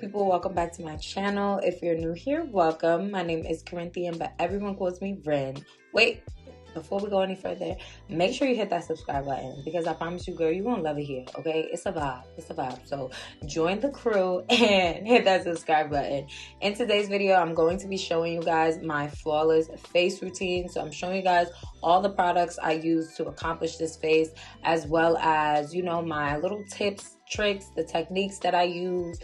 people, welcome back to my channel. If you're new here, welcome. My name is Corinthian, but everyone calls me Ren. Wait, before we go any further, make sure you hit that subscribe button because I promise you, girl, you're gonna love it here, okay? It's a vibe. It's a vibe. So join the crew and hit that subscribe button. In today's video, I'm going to be showing you guys my flawless face routine. So I'm showing you guys all the products I use to accomplish this face, as well as, you know, my little tips, tricks, the techniques that I use,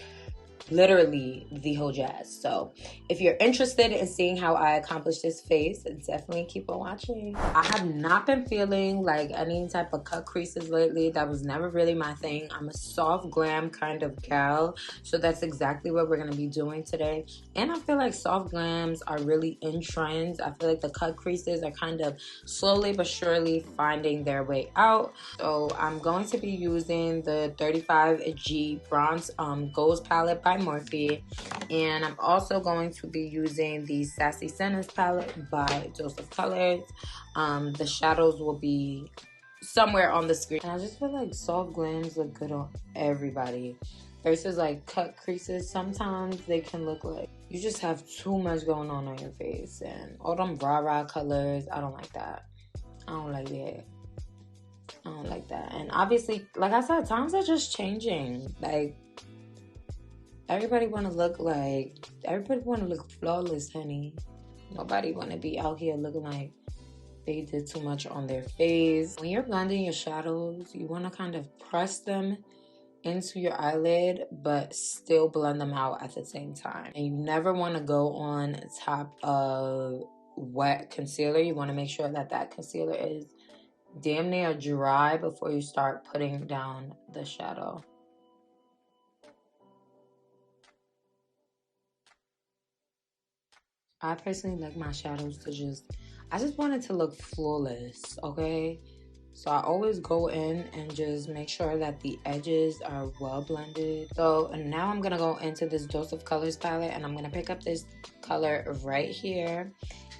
literally the whole jazz. So if you're interested in seeing how I accomplish this face, definitely keep on watching. I have not been feeling like any type of cut creases lately. That was never really my thing. I'm a soft glam kind of gal, so that's exactly what we're gonna be doing today. And I feel like soft glams are really in trends. I feel like the cut creases are kind of slowly but surely finding their way out. So I'm going to be using the 35G Bronze Goals palette by Morphe, and I'm also going to be using the Sassy Centers palette by Dose of Colors. The shadows will be somewhere on the screen. And I just feel like soft glams look good on everybody versus like cut creases. Sometimes they can look like you just have too much going on your face, and all them rah-rah colors, I don't like that. I don't like that. I don't like that. And obviously, like I said, times are just changing. Like, everybody want to look flawless, honey. Nobody want to be out here looking like they did too much on their face. When you're blending your shadows, you want to kind of press them into your eyelid, but still blend them out at the same time. And you never want to go on top of wet concealer. You want to make sure that that concealer is damn near dry before you start putting down the shadow. I personally like my shadows to I just want it to look flawless, okay? So I always go in and just make sure that the edges are well blended. So now I'm gonna go into this Dose of Colors palette, and I'm gonna pick up this color right here,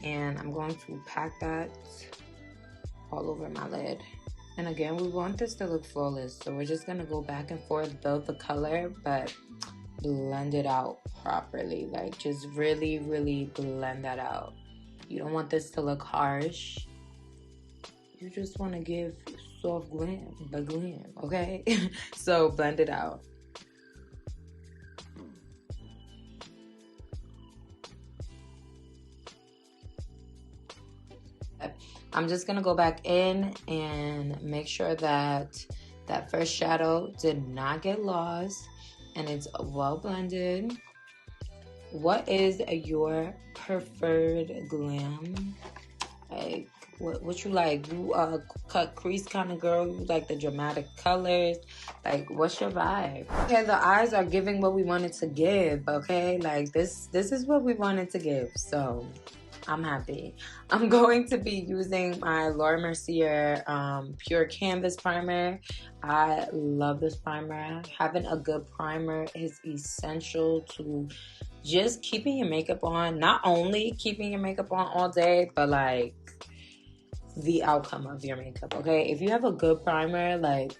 and I'm going to pack that all over my lid. And again, we want this to look flawless, so we're just gonna go back and forth, build the color, but blend it out properly. Like, just really blend that out. You don't want this to look harsh. You just want to give soft glam, but glam, okay? So blend it out. I'm just gonna go back in and make sure that that first shadow did not get lost and it's well blended. What is your preferred glam? Like, what you like? You cut crease kind of girl? You like the dramatic colors? Like, what's your vibe? Okay, the eyes are giving what we wanted to give, okay? Like, this is what we wanted to give, so I'm happy. I'm going to be using my Laura Mercier Pure Canvas Primer. I love this primer. Having a good primer is essential to just keeping your makeup on. Not only keeping your makeup on all day, but like the outcome of your makeup, okay? If you have a good primer, like,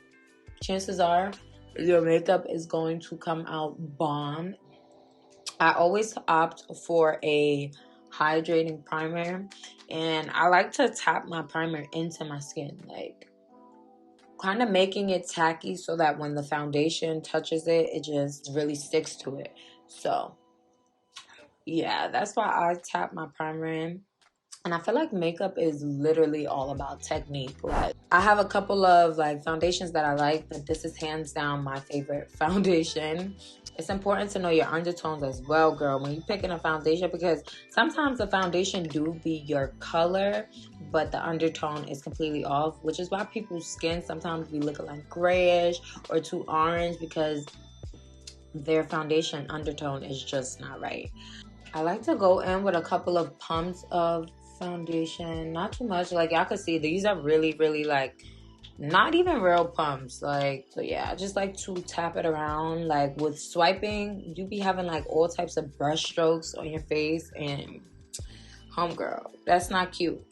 chances are your makeup is going to come out bomb. I always opt for a hydrating primer, and I like to tap my primer into my skin, like kind of making it tacky so that when the foundation touches it, it just really sticks to it. So yeah, that's why I tap my primer in. And I feel like makeup is literally all about technique. Like, I have a couple of like foundations that I like, but this is hands down my favorite foundation. It's important to know your undertones as well, girl, when you're picking a foundation, because sometimes the foundation do be your color, but the undertone is completely off, which is why people's skin sometimes be looking like grayish or too orange, because their foundation undertone is just not right. I like to go in with a couple of pumps of foundation, not too much. Like, y'all can see, these are really like not even real pumps. Like, so yeah, I just like to tap it around. Like, with swiping, you be having like all types of brush strokes on your face, and homegirl, that's not cute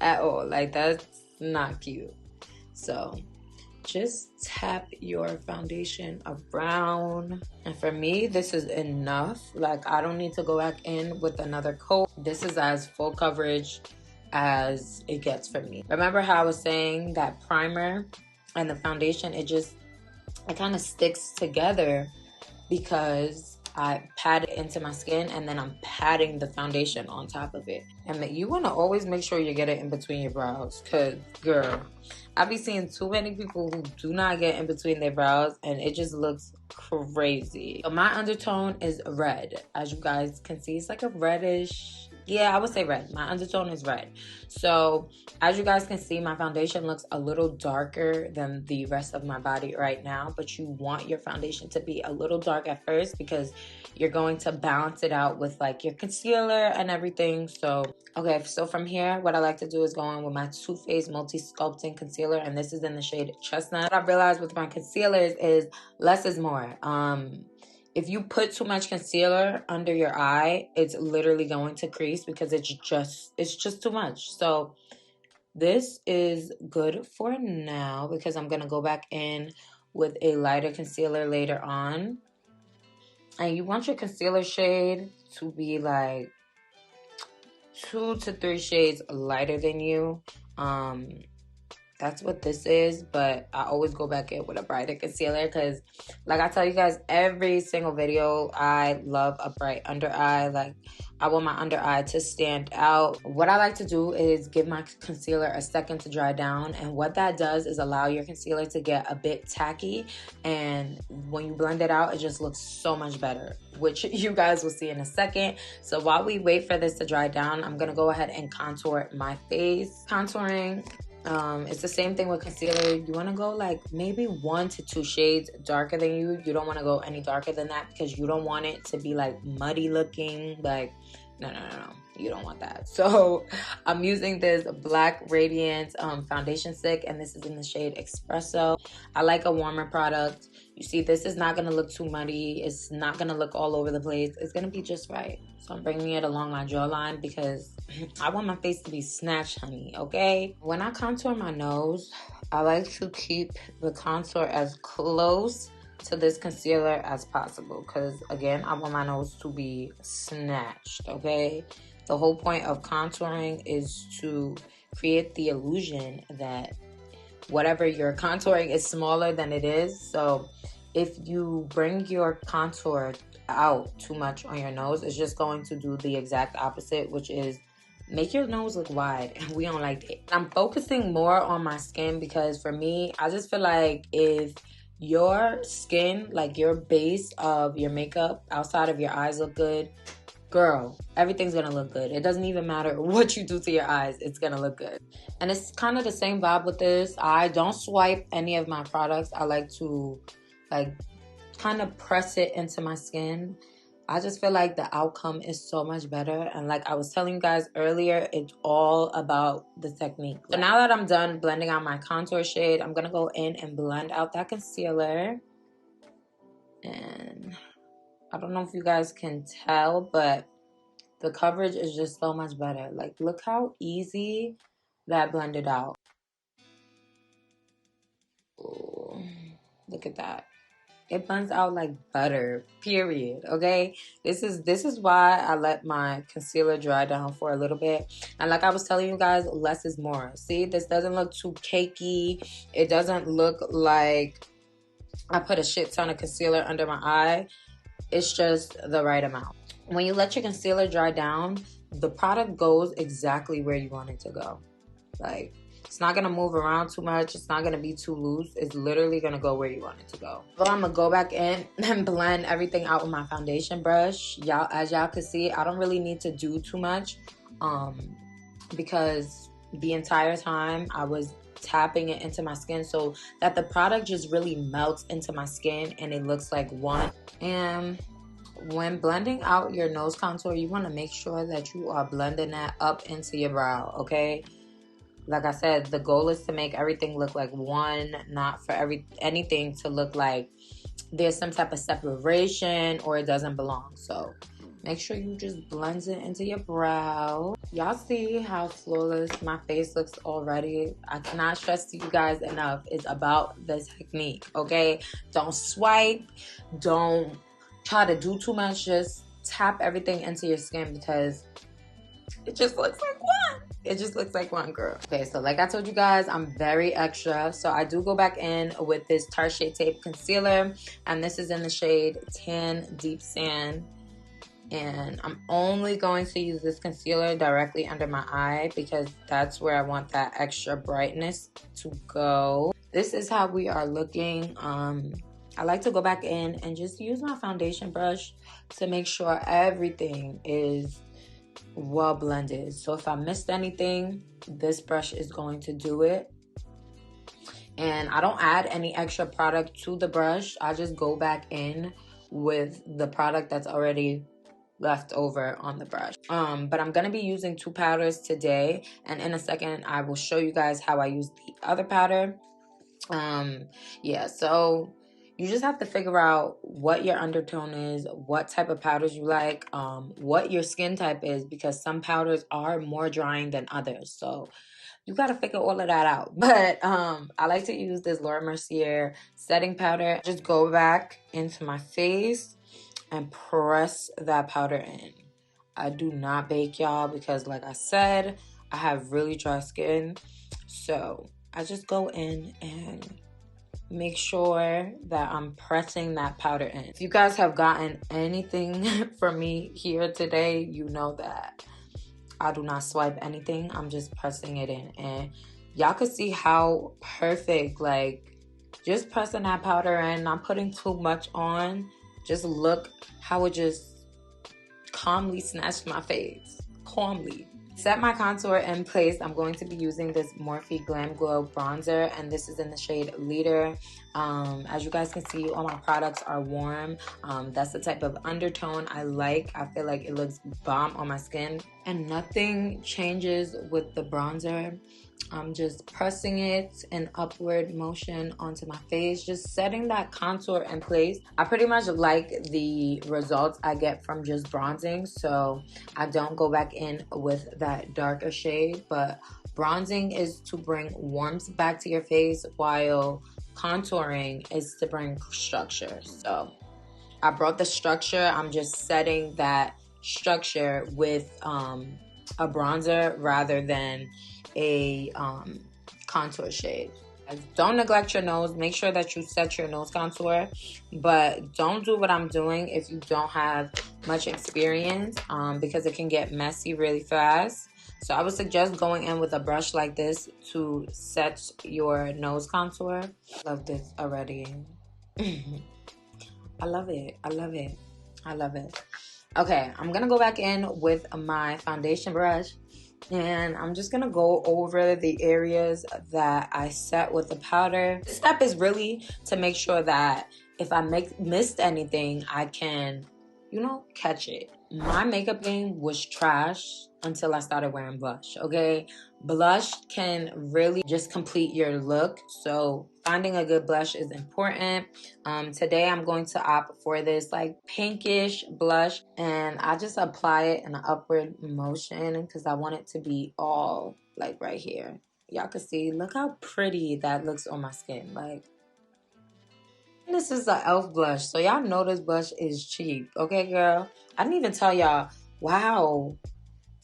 at all. Like, that's not cute. So just tap your foundation around. And for me, this is enough. Like, I don't need to go back in with another coat. This is as full coverage as it gets for me. Remember how I was saying that primer and the foundation, it kind of sticks together because I pat it into my skin and then I'm patting the foundation on top of it. And you want to always make sure you get it in between your brows, because girl, I be seeing too many people who do not get in between their brows and it just looks crazy. So my undertone is red. As you guys can see, it's like a reddish, yeah, I would say red. My undertone is red. So as you guys can see, my foundation looks a little darker than the rest of my body right now, but you want your foundation to be a little dark at first because you're going to balance it out with like your concealer and everything. So, okay, so from here, what I like to do is go in with my Too Faced Multi-Sculpting Concealer, and this is in the shade Chestnut. What I realized with my concealers is less is more. If you put too much concealer under your eye, it's literally going to crease because it's just too much. So this is good for now because I'm going to go back in with a lighter concealer later on. And you want your concealer shade to be like 2 to 3 shades lighter than you. That's what this is, but I always go back in with a brighter concealer because, like I tell you guys, every single video, I love a bright under eye. Like, I want my under eye to stand out. What I like to do is give my concealer a second to dry down, and what that does is allow your concealer to get a bit tacky, and when you blend it out, it just looks so much better, which you guys will see in a second. So while we wait for this to dry down, I'm gonna go ahead and contour my face. Contouring, it's the same thing with concealer. You want to go like maybe 1 to 2 shades darker than you. You don't want to go any darker than that because you don't want it to be like muddy looking. Like, no. You don't want that. So I'm using this Black Radiance foundation stick, and this is in the shade Espresso. I like a warmer product. You see, this is not going to look too muddy. It's not going to look all over the place. It's going to be just right. So I'm bringing it along my jawline because I want my face to be snatched, honey, okay? When I contour my nose, I like to keep the contour as close to this concealer as possible because, again, I want my nose to be snatched, okay? The whole point of contouring is to create the illusion that whatever you're contouring is smaller than it is. So if you bring your contour out too much on your nose, it's just going to do the exact opposite, which is make your nose look wide, and we don't like it. I'm focusing more on my skin because for me, I just feel like if your skin, like your base of your makeup outside of your eyes look good, girl, everything's gonna look good. It doesn't even matter what you do to your eyes, it's gonna look good. And it's kind of the same vibe with this. I don't swipe any of my products. I like to like kind of press it into my skin. I just feel like the outcome is so much better. And like I was telling you guys earlier, it's all about the technique. So now that I'm done blending out my contour shade, I'm gonna go in and blend out that concealer. And I don't know if you guys can tell, but the coverage is just so much better. Like, look how easy that blended out. Ooh, look at that. It blends out like butter, period, okay? This is why I let my concealer dry down for a little bit. And like I was telling you guys, less is more. See, this doesn't look too cakey. It doesn't look like I put a shit ton of concealer under my eye. It's just the right amount. When you let your concealer dry down, the product goes exactly where you want it to go. Like, it's not gonna move around too much. It's not gonna be too loose. It's literally gonna go where you want it to go. So I'm gonna go back in and blend everything out with my foundation brush. As y'all can see, I don't really need to do too much because the entire time I was tapping it into my skin so that the product just really melts into my skin and it looks like one. And when blending out your nose contour, you want to make sure that you are blending that up into your brow, okay? Like I said, the goal is to make everything look like one, not for anything to look like there's some type of separation or it doesn't belong. So make sure you just blend it into your brow. Y'all see how flawless my face looks already? I cannot stress to you guys enough. It's about the technique, okay? Don't swipe. Don't try to do too much. Just tap everything into your skin because it just looks like one. It just looks like one, girl. Okay, so like I told you guys, I'm very extra. So I do go back in with this Tarte Shade Tape Concealer. And this is in the shade Tan Deep Sand. And I'm only going to use this concealer directly under my eye because that's where I want that extra brightness to go. This is how we are looking. I like to go back in and just use my foundation brush to make sure everything is well blended. So if I missed anything, this brush is going to do it. And I don't add any extra product to the brush. I just go back in with the product that's already left over on the brush. But I'm gonna be using 2 powders today, and in a second I will show you guys how I use the other powder. Yeah, so you just have to figure out what your undertone is, what type of powders you like, what your skin type is, because some powders are more drying than others. So you got to figure all of that out. But I like to use this Laura Mercier setting powder. Just go back into my face and press that powder in. I do not bake, y'all, because like I said, I have really dry skin. So I just go in and make sure that I'm pressing that powder in. If you guys have gotten anything from me here today, you know that I do not swipe anything. I'm just pressing it in. And y'all could see how perfect, like, just pressing that powder in, not putting too much on. Just look how it just calmly snatched my face. Calmly. Set my contour in place. I'm going to be using this Morphe Glam Glow bronzer, and this is in the shade Leader. As you guys can see, all my products are warm. That's the type of undertone I like. I feel like it looks bomb on my skin, and nothing changes with the bronzer. I'm just pressing it in upward motion onto my face, just setting that contour in place. I pretty much like the results I get from just bronzing, so I don't go back in with that darker shade. But bronzing is to bring warmth back to your face, while contouring is to bring structure. So I brought the structure. I'm just setting that structure with a bronzer rather than a contour shade. Don't neglect your nose. Make sure that you set your nose contour, but don't do what I'm doing if you don't have much experience, because it can get messy really fast. So I would suggest going in with a brush like this to set your nose contour. Love this already. I love it. I love it. I love it. Okay, I'm gonna go back in with my foundation brush, and I'm just gonna go over the areas that I set with the powder. This step is really to make sure that if I missed anything, I can, you know, catch it. My makeup game was trash until I started wearing blush, okay? Blush can really just complete your look, so finding a good blush is important. Today I'm going to opt for this like pinkish blush, and I just apply it in an upward motion because I want it to be all like right here. Y'all can see, look how pretty that looks on my skin. Like, this is an e.l.f. blush, so y'all know this blush is cheap, okay, girl? I didn't even tell y'all. Wow,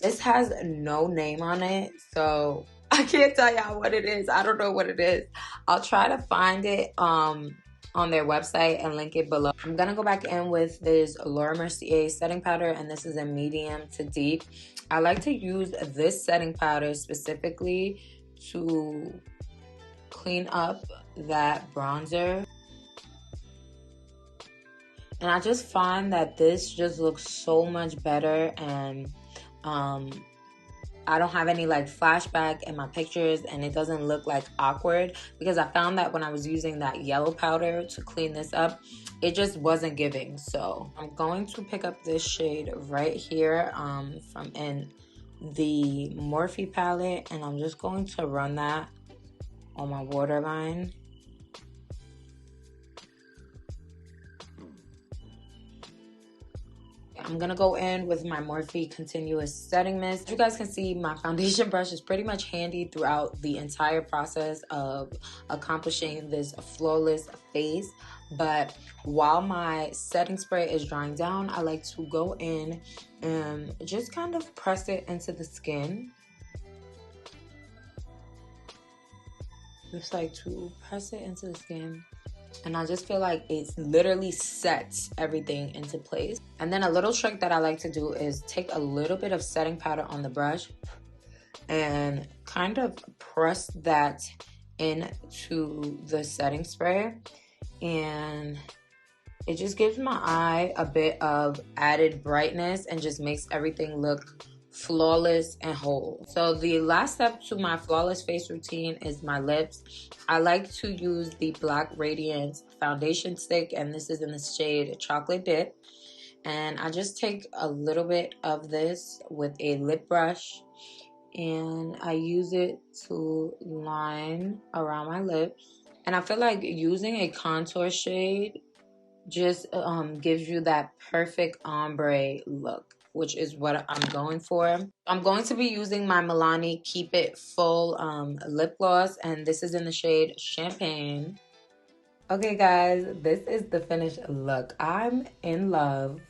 this has no name on it, so I can't tell y'all what it is. I don't know what it is. I'll try to find it on their website and link it below. I'm gonna go back in with this Laura Mercier setting powder, and this is a medium to deep. I like to use this setting powder specifically to clean up that bronzer. And I just find that this just looks so much better, and I don't have any like flashback in my pictures, and it doesn't look like awkward, because I found that when I was using that yellow powder to clean this up, it just wasn't giving. So I'm going to pick up this shade right here from in the Morphe palette, and I'm just going to run that on my waterline. I'm I'm gonna go in with my Morphe Continuous Setting Mist. As you guys can see, my foundation brush is pretty much handy throughout the entire process of accomplishing this flawless face. But while my setting spray is drying down, I like to go in and just kind of press it into the skin. Just like to press it into the skin. And I just feel like it literally sets everything into place. And then a little trick that I like to do is take a little bit of setting powder on the brush and kind of press that into the setting spray. And it just gives my eye a bit of added brightness and just makes everything look flawless and whole. So the last step to my flawless face routine is my lips. I like to use the Black Radiance foundation stick, and this is in the shade Chocolate Dip. And I just take a little bit of this with a lip brush and I use it to line around my lips. And I feel like using a contour shade just gives you that perfect ombre look, which is what I'm going for. I'm going to be using my Milani Keep It Full lip gloss, and this is in the shade Champagne. Okay guys, this is the finished look. I'm in love.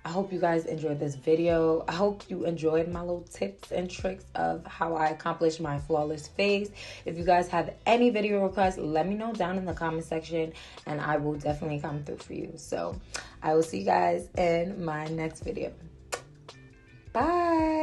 I hope you guys enjoyed this video. I hope you enjoyed my little tips and tricks of how I accomplish my flawless face. If you guys have any video requests, let me know down in the comment section and I will definitely come through for you. So I will see you guys in my next video. Bye.